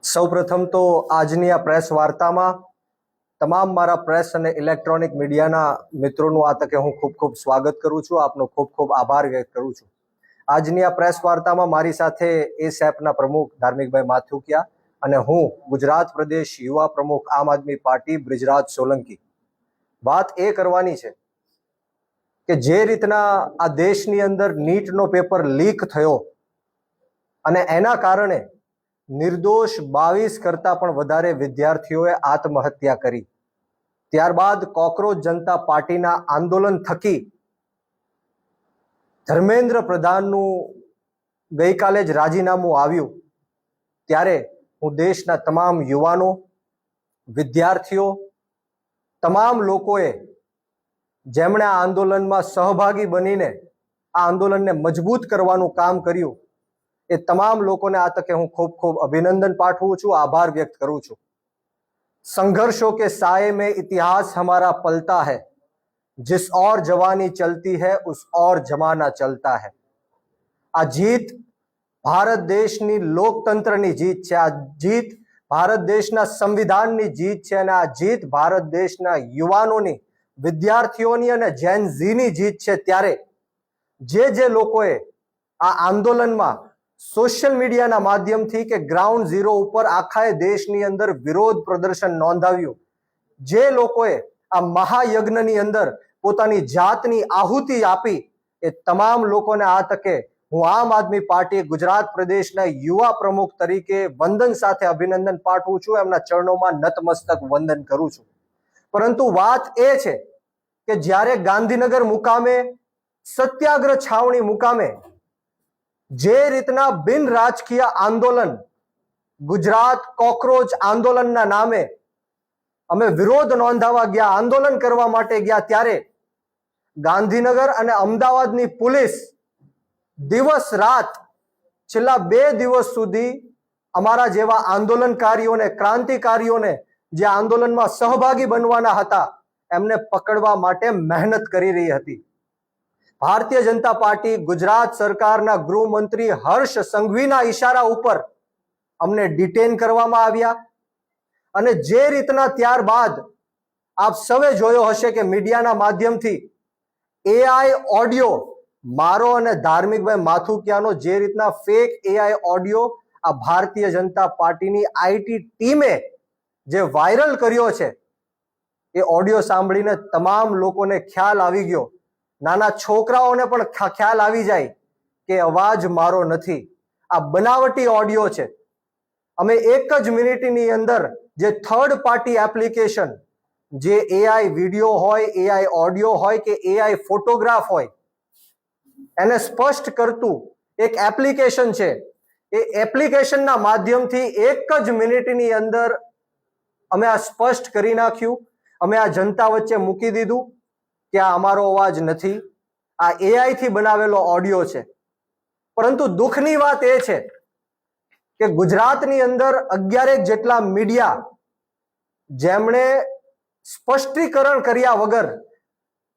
સૌપ્રથમ તો આજની આ પ્રેસ વાર્તામાં તમામ મારા પ્રેસ અને ઇલેક્ટ્રોનિક મીડિયાના મિત્રોનું આ તકે હું ખૂબ ખૂબ સ્વાગત કરું છું. આપનો ખૂબ ખૂબ આભાર વ્યક્ત કરું છું. આજની આ પ્રેસ વાર્તામાં મારી સાથે એસેપના પ્રમુખ ધાર્મિકભાઈ માથુકિયા અને હું ગુજરાત પ્રદેશ યુવા પ્રમુખ આમ આદમી પાર્ટી બ્રિજરાજ સોલંકી. વાત એ કરવાની છે કે જે રીતના આ દેશની અંદર નીટનો પેપર લીક થયો અને એના કારણે નિર્દોષ 22 કરતા પણ વધારે વિદ્યાર્થીઓએ આત્મહત્યા કરી. ત્યારબાદ કોકરોચ જનતા પાર્ટીના આંદોલન થકી ધર્મેન્દ્ર પ્રધાનનું ગઈકાલે જ રાજીનામું આવ્યું. ત્યારે હું દેશના તમામ યુવાનો, વિદ્યાર્થીઓ, તમામ લોકોએ જેમણે આ આંદોલનમાં સહભાગી બનીને આ આંદોલનને મજબૂત કરવાનું કામ કર્યું, એ તમામ લોકોને આ તકે હું ખૂબ ખૂબ અભિનંદન પાઠવું છું, આભાર વ્યક્ત કરું છું. संघर्षों के साए में इतिहास हमारा पलता है, जिस और जवानी चलती है उस और जमाना चलता है. આ જીત ભારત દેશની લોકતંત્રની જીત છે. આ જીત ભારત દેશના સંવિધાનની જીત છે અને આ જીત ભારત દેશના યુવાનોની, વિદ્યાર્થીઓની અને જેન ઝીની જીત છે. ત્યારે જે લોકોએ આ આંદોલનમાં સોશિયલ મીડિયાના માધ્યમથી કે ગ્રાઉન્ડ ઝીરો ઉપર આખા દેશની અંદર વિરોધ પ્રદર્શન નોંધાવ્યું, જે લોકોએ આ મહાયજ્ઞની અંદર પોતાની જાતની આહુતિ આપી, એ તમામ લોકોને આ તકે હું આમ આદમી પાર્ટી ગુજરાત પ્રદેશના યુવા પ્રમુખ તરીકે વંદન સાથે અભિનંદન પાઠવું છું, એમના ચરણોમાં નતમસ્તક વંદન કરું છું. પરંતુ વાત એ છે કે જ્યારે ગાંધીનગર મુકામે, સત્યાગ્રહ છાવણી મુકામે જે રીતના બિન રાજકીય આંદોલન, ગુજરાત કોકરોચ આંદોલનના નામે અમે વિરોધ નોંધાવા ગયા, આંદોલન કરવા માટે ગયા, ત્યારે ગાંધીનગર અને અમદાવાદની પોલીસ દિવસ રાત છેલ્લા 2 દિવસ સુધી અમારા જેવા આંદોલનકારીઓને, ક્રાંતિકારીઓને જે આંદોલનમાં સહભાગી બનવાના હતા એમને પકડવા માટે મહેનત કરી રહી હતી. ભારતીય જનતા પાર્ટી ગુજરાત સરકારના ગૃહમંત્રી હર્ષ સંઘવીના ઈશારા ઉપર અમને ડિટેન કરવામાં આવ્યા અને જે રીતના ત્યારબાદ આપ સૌએ જોયો હશે કે મીડિયાના માધ્યમથી એઆઈ ઓડિયો, મારો અને ધાર્મિકભાઈ માથુકિયાનો જે રીતના ફેક એઆઈ ઓડિયો આ ભારતીય જનતા પાર્ટીની આઈટી ટીમે જે વાયરલ કર્યો છે, એ ઓડિયો સાંભળીને તમામ લોકોને ખ્યાલ આવી ગયો, નાના છોકરાઓને પણ ખ્યાલ આવી જાય કે અવાજ મારો નથી, આ બનાવટી ઓડિયો છે. અમે 1 જ મિનિટની અંદર જે થર્ડ પાર્ટી એપ્લિકેશન, જે એઆઈ વિડીયો હોય, એઆઈ ઓડિયો હોય કે એઆઈ ફોટોગ્રાફ હોય, એને સ્પષ્ટ કરતું એક એપ્લિકેશન છે, એ એપ્લિકેશનના માધ્યમથી 1 જ મિનિટની અંદર અમે આ સ્પષ્ટ કરી નાખ્યું. અમે આ જનતા વચ્ચે મૂકી દીધું કે આ અમારો અવાજ નથી, આ એઆઈ થી બનાવેલો ઓડિયો છે. પરંતુ દુઃખની વાત એ છે કે ગુજરાતની અંદર 11 જેટલા મીડિયા જેમણે સ્પષ્ટીકરણ કર્યા વગર,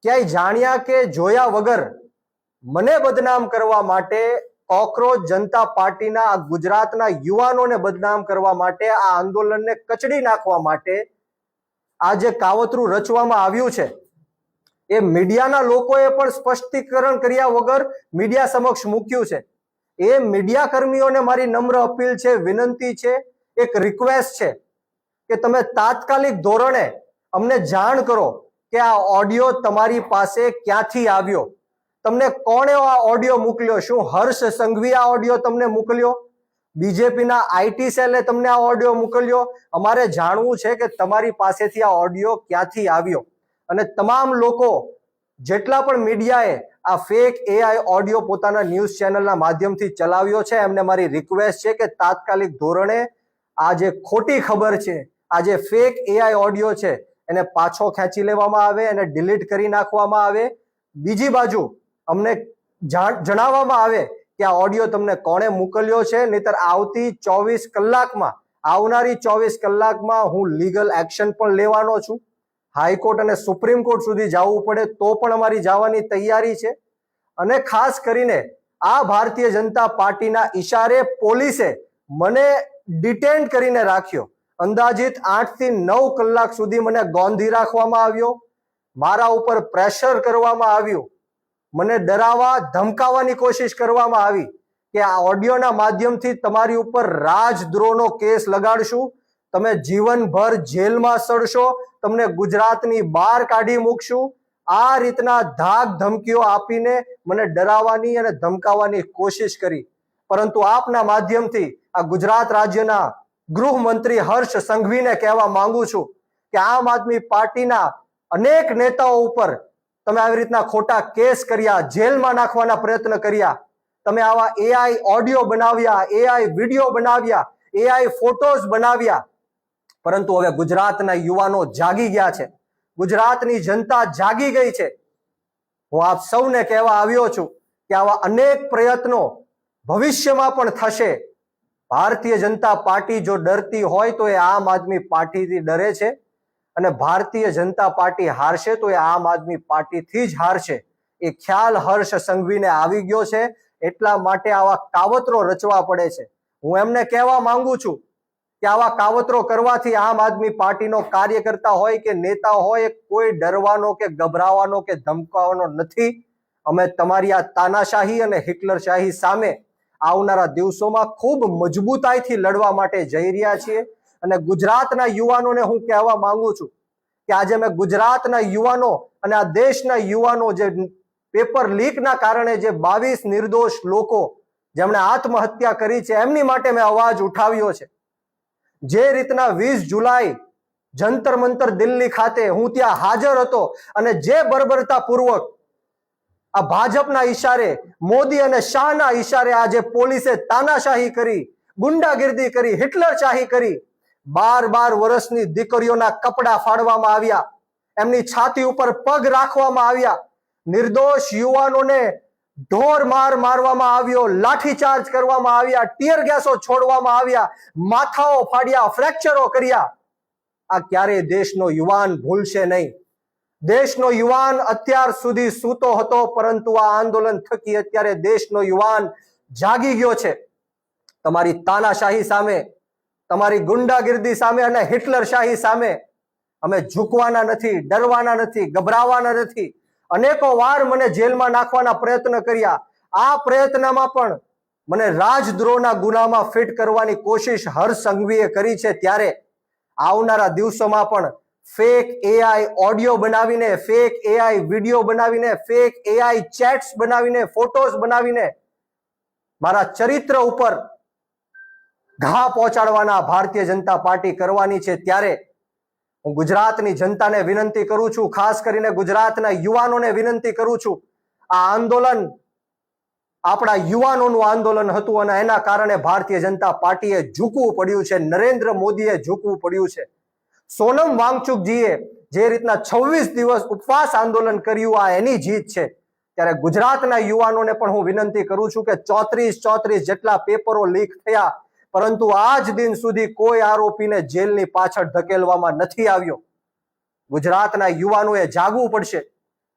ક્યાંય જાણ્યા કે જોયા વગર મને બદનામ કરવા માટે, કોકરોચ જનતા પાર્ટીના આ ગુજરાતના યુવાનોને બદનામ કરવા માટે, આ આંદોલનને કચડી નાખવા માટે આ જે કાવતરું રચવામાં આવ્યું છે, એ મીડિયાના લોકોએ પણ સ્પષ્ટીકરણ કર્યા વગર મીડિયા સમક્ષ મૂક્યું છે. એ મીડિયા કર્મીઓને મારી નમ્ર અપીલ છે, વિનંતી છે, એક રિક્વેસ્ટ છે કે તમે તાત્કાલિક ધોરણે અમને જાણ કરો કે આ ઓડિયો તમારી પાસે ક્યાંથી આવ્યો, તમને કોણે આ ઓડિયો મોકલ્યો. શું હર્ષ સંઘવી આ ઓડિયો તમને મોકલ્યો? બીજેપીના આઈટી સેલે તમને આ ઓડિયો મોકલ્યો? અમારે જાણવું છે કે તમારી પાસેથી આ ઓડિયો ક્યાંથી આવ્યો. અને તમામ લોકો, જેટલા પણ મીડિયાએ આ ફેક એઆઈ ઓડિયો પોતાના ન્યૂઝ ચેનલના માધ્યમથી ચલાવ્યો છે, એમને મારી રિક્વેસ્ટ છે કે તાત્કાલિક ધોરણે આ જે ખોટી ખબર છે, આ જે ફેક એઆઈ ઓડિયો છે, એને પાછો ખેંચી લેવામાં આવે, એને ડિલીટ કરી નાખવામાં આવે. બીજી બાજુ અમને જણાવવામાં આવે કે આ ઓડિયો તમને કોણે મોકલ્યો છે, નહીતર આવનારી 24 કલાકમાં હું લીગલ એક્શન પણ લેવાનો છું. હાઈકોર્ટ અને સુપ્રીમ કોર્ટ સુધી જવું પડે તો પણ અમારી જવાની તૈયારી છે. અને ખાસ કરીને આ ભારતીય જનતા પાર્ટીના ઈશારે પોલીસે મને ડિટેન કરીને રાખ્યો. અંદાજિત 8 થી 9 કલાક સુધી મને ગોંધી રાખવામાં આવ્યો. મારા ઉપર પ્રેશર કરવામાં આવ્યું. મને ડરાવવા ધમકાવવાની કોશિશ કરવામાં આવી કે આ ઓડિયોના માધ્યમથી તમારી ઉપર રાજદ્રોહનો કેસ લગાડશું, તમે જીવનભર જેલમાં સડશો, તમને ગુજરાતની બહાર કાઢી મૂકશું. આ રીતના ધાક ધમકીઓ આપીને મને ડરાવવાની અને ધમકાવવાની કોશિશ કરી. પરંતુ આપના માધ્યમથી આ ગુજરાત રાજ્યના ગૃહમંત્રી હર્ષ સંઘવીને કહેવા માંગુ છું કે આમ આદમી પાર્ટીના અનેક નેતાઓ ઉપર તમે આવી રીતના ખોટા કેસ કર્યા, જેલમાં નાખવાના પ્રયત્ન કર્યા, તમે આવા એઆઈ ઓડિયો બનાવ્યા, એઆઈ વિડીયો બનાવ્યા, એઆઈ ફોટોઝ બનાવ્યા. પરંતુ હવે ગુજરાતના યુવાનો જાગી ગયા છે, ગુજરાતની જનતા જાગી ગઈ છે. હું આપ સૌને કહેવા આવ્યો છું કે આવા અનેક પ્રયત્નો ભવિષ્યમાં પણ થશે. ભારતીય જનતા પાર્ટી જો ડરતી હોય તો એ આમ આદમી પાર્ટીથી ડરે છે, અને ભારતીય જનતા પાર્ટી હારશે તો એ આમ આદમી પાર્ટીથી જ હારશે. એ ખ્યાલ હર્ષ સંઘવીને આવી ગયો છે. એટલા માટે આવા કાવતરો રચવા પડે છે. હું એમને કહેવા માંગુ છું કે આવા કાવતરો કરવાથી આમ આદમી પાર્ટીનો કાર્યકર્તા હોય કે નેતા હોય કોઈ ડરવાનો કે ગભરાવાનો કે ધમકાવવાનો નથી. અમે તમારી આ તાનાશાહી અને હિટલરશાહી સામે આવનારા દિવસોમાં ખૂબ મજબૂતાઈથી લડવા માટે જઈ રહ્યા છીએ. અને ગુજરાતના યુવાનોને હું કહેવા માંગુ છું કે આજે મેં ગુજરાતના યુવાનો અને આ દેશના યુવાનો જે પેપર લીકના કારણે જે 22 નિર્દોષ લોકો જેમણે આત્મહત્યા કરી છે એમની માટે મેં અવાજ ઉઠાવ્યો છે. જે રીતના 20 જુલાઈ જંતર મંતર દિલ્હી ખાતે હું ત્યાં હાજર હતો અને જે બર્બરતા પૂર્વક આ ભાજપના ઈશારે, મોદી અને શાહના ઈશારે આજે પોલીસે તાનાશાહી કરી, ગુંડાગીર્દી કરી, હિટલરશાહી કરી, 12 વર્ષની દીકરીઓના કપડા ફાડવામાં આવ્યા, એમની છાતી ઉપર પગ રાખવામાં આવ્યા, નિર્દોષ યુવાનોને ઢોર માર મારવામાં આવ્યો, લાઠીચાર્જ કરવામાં આવ્યા, ટીયર ગેસો છોડવામાં આવ્યા, માથાઓ ફાડ્યા, ફ્રેક્ચરો કર્યા. આ ક્યારેય દેશનો યુવાન ભૂલશે નહીં. દેશનો યુવાન અત્યાર સુધી સૂતો હતો, પરંતુ આ આંદોલન થકી અત્યારે દેશનો યુવાન જાગી ગયો છે. તમારી તાનાશાહી સામે, તમારી ગુંડાગીર્દી સામે અને હિટલરશાહી સામે અમે ઝૂકવાના નથી, ડરવાના નથી, ગભરાવાના નથી. અનેકો વાર મને જેલમાં નાખવાના પ્રયત્ન કર્યા. આ પ્રયત્નમાં પણ મને રાજદ્રોહના ગુનામાં ફિટ કરવાની કોશિશ હર્ષ સંઘવીએ કરી છે. ત્યારે આવનારા દિવસોમાં પણ ફેક એઆઈ ઓડિયો બનાવીને, ફેક એઆઈ વિડીયો બનાવીને, ફેક એઆઈ ચેટ્સ બનાવીને, ફોટોઝ બનાવીને મારા ચરિત્ર ઉપર ઘા પહોંચાડવાના ભારતીય જનતા પાર્ટી કરવાની છે. ત્યારે હું ગુજરાતની જનતાને વિનંતી કરું છું, ખાસ કરીને ગુજરાતના યુવાનોને વિનંતી કરું છું, આ આંદોલન આપણા યુવાનોનું આંદોલન હતું અને એના કારણે ભારતીય જનતા પાર્ટીએ ઝૂકવું પડ્યું છે, નરેન્દ્ર મોદીએ ઝૂકવું પડ્યું છે. સોનમ વાંગચુકજીએ જે રીતના 26 દિવસ ઉપવાસ આંદોલન કર્યું, આ એની જીત છે. ત્યારે ગુજરાતના યુવાનોને પણ હું વિનંતી કરું છું કે 34 જેટલા પેપરો લીક થયા, પરંતુ આજ દિન સુધી કોઈ આરોપીને જેલની પાછળ ધકેલવામાં નથી આવ્યો. ગુજરાતના યુવાનોએ જાગવું પડશે.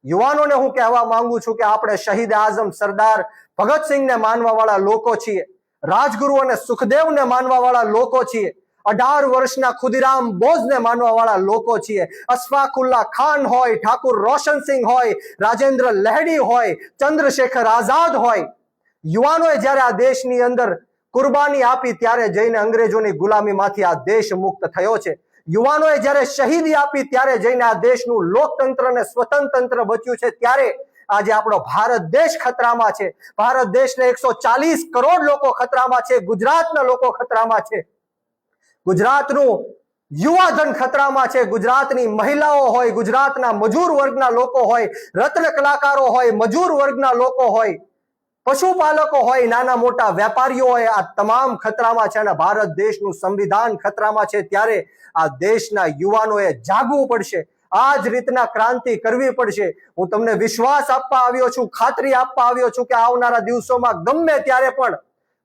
યુવાનોને હું કહેવા માંગુ છું કે આપણે શહીદ આઝમ સરદાર ભગતસિંહને માનવા વાળા લોકો છીએ, રાજગુરુ અને સુખદેવને માનવા વાળા લોકો છીએ, 18 વર્ષના ખુદીરામ બોઝને માનવા વાળા લોકો છીએ. અશફાકુલ્લા ખાન હોય, ઠાકુર રોશનસિંહ હોય, રાજેન્દ્ર લહેડી હોય, ચંદ્રશેખર આઝાદ હોય, યુવાનોએ જ્યારે આ દેશની અંદર કુરબાની આપી ત્યારે જઈને અંગ્રેજોની ગુલામીમાંથી આ દેશ મુક્ત થયો છે. યુવાનોએ જ્યારે શહીદી આપી ત્યારે જઈને આ દેશનું લોકતંત્ર અને સ્વતંત્ર બચ્યું છે. ત્યારે આજે આપણો ભારત દેશ ખતરામાં છે. ભારત દેશને 140 કરોડ લોકો ખતરામાં છે. ગુજરાતના લોકો ખતરામાં છે. ગુજરાતનું યુવાધન ખતરામાં છે. ગુજરાતની મહિલાઓ હોય, ગુજરાતના મજૂર વર્ગના લોકો હોય, રત્ન કલાકારો હોય, મજૂર વર્ગના લોકો હોય, પશુપાલકો હોય, નાના મોટા વેપારીઓ હોય, આ તમામ ખતરામાં છે અને ભારત દેશનું સંવિધાન ખતરામાં છે. ત્યારે આ દેશના યુવાનોએ જાગવું પડશે, આ જ રીતના ક્રાંતિ કરવી પડશે. હું તમને વિશ્વાસ આપવા આવ્યો છું, ખાતરી આપવા આવ્યો છું કે આવનારા દિવસોમાં ગમે ત્યારે પણ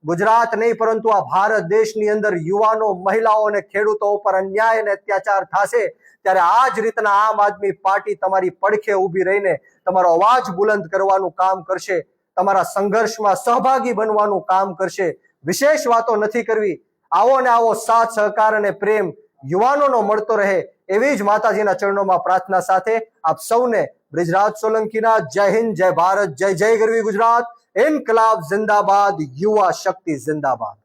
ગુજરાત નહીં પરંતુ આ ભારત દેશની અંદર યુવાનો, મહિલાઓ અને ખેડૂતો ઉપર અન્યાય અને અત્યાચાર થશે. ત્યારે આ જ રીતના આમ આદમી પાર્ટી તમારી પડખે ઊભી રહીને તમારો અવાજ બુલંદ કરવાનું કામ કરશે, તમારા સંઘર્ષમાં સહભાગી બનવાનું કામ કરશે. વિશેષ વાતો નથી કરવી. આવો ને આવો સાથ સહકાર અને પ્રેમ યુવાનોનો મળતો રહે એવી જ માતાજીના ચરણોમાં પ્રાર્થના સાથે આપ સૌને બ્રિજરાજ સોલંકીના જય હિન્દ, જય ભારત, જય જય ગરવી ગુજરાત, ઇન્કલાબ જિંદાબાદ, યુવા શક્તિ જિંદાબાદ.